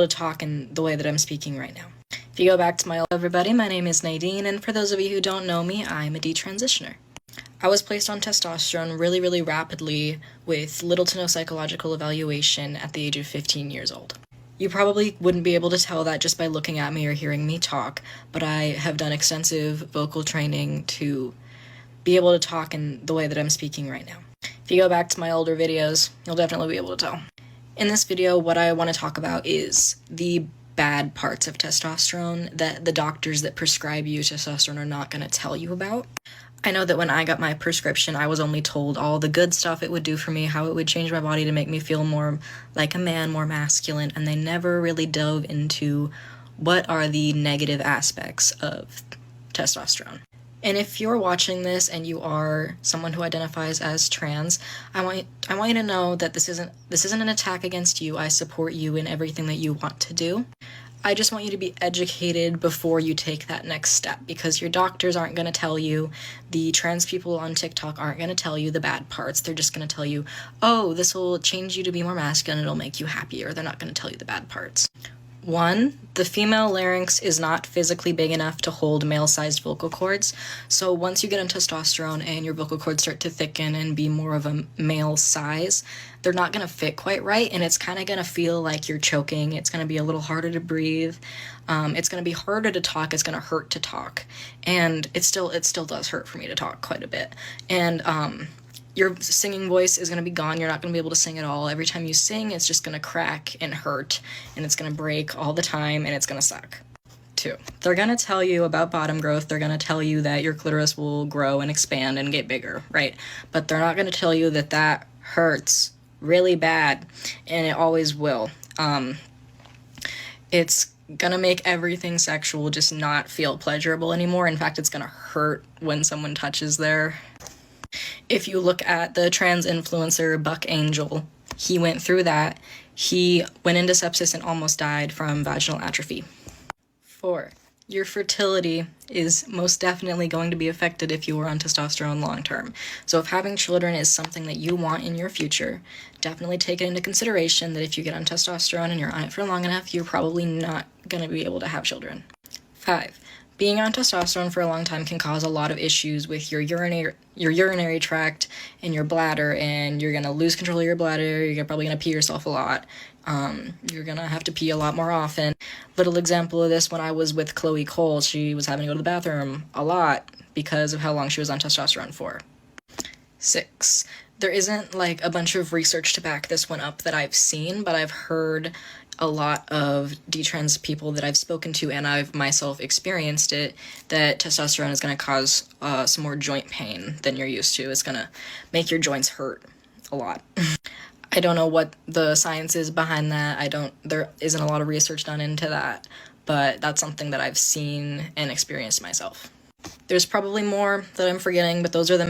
to talk in the way that I'm speaking right now. If you go back to everybody, my name is Nadine, and for those of you who don't know me, I'm a detransitioner. I was placed on testosterone really rapidly with little to no psychological evaluation at the age of 15 years old. You probably wouldn't be able to tell that just by looking at me or hearing me talk, but I have done extensive vocal training to be able to talk in the way that I'm speaking right now. If you go back to my older videos, you'll definitely be able to tell. In this video, what I want to talk about is the bad parts of testosterone that the doctors that prescribe you testosterone are not going to tell you about. I know that when I got my prescription, I was only told all the good stuff it would do for me, how it would change my body to make me feel more like a man, more masculine, and they never really dove into what are the negative aspects of testosterone. And if you're watching this and you are someone who identifies as trans, I want you to know that this isn't an attack against you. I support you in everything that you want to do. I just want you to be educated before you take that next step, because your doctors aren't going to tell you, the trans people on TikTok aren't going to tell you the bad parts. They're just going to tell you, oh, this will change you to be more masculine, it'll make you happier. They're not going to tell you the bad parts. 1, the female larynx is not physically big enough to hold male-sized vocal cords, so once you get on testosterone and your vocal cords start to thicken and be more of a male size, they're not going to fit quite right, and it's kind of going to feel like you're choking. It's going to be a little harder to breathe. It's going to be harder to talk. It's going to hurt to talk, and it still does hurt for me to talk quite a bit. And your singing voice is going to be gone. You're not going to be able to sing at all. Every time you sing, it's just going to crack and hurt, and it's going to break all the time, and it's going to suck. 2, they're going to tell you about bottom growth. They're going to tell you that your clitoris will grow and expand and get bigger, right? But they're not going to tell you that that hurts really bad, and it always will. It's gonna make everything sexual just not feel pleasurable anymore. In fact, it's gonna hurt when someone touches there. If you look at the trans influencer Buck Angel, he went through that. He went into sepsis and almost died from vaginal atrophy. 4, your fertility is most definitely going to be affected if you are on testosterone long term. So if having children is something that you want in your future, definitely take it into consideration that if you get on testosterone and you're on it for long enough, you're probably not going to be able to have children. 5, being on testosterone for a long time can cause a lot of issues with your urinary tract and your bladder, and you're going to lose control of your bladder. You're probably going to pee yourself a lot. You're going to have to pee a lot more often. Little example of this, when I was with Chloe Cole, she was having to go to the bathroom a lot because of how long she was on testosterone for. 6, there isn't like a bunch of research to back this one up that I've seen, but I've heard a lot of detrans people that I've spoken to, and I've myself experienced it, that testosterone is going to cause some more joint pain than you're used to. It's going to make your joints hurt a lot. I don't know what the science is behind that. There isn't a lot of research done into that, but that's something that I've seen and experienced myself. There's probably more that I'm forgetting, but those are the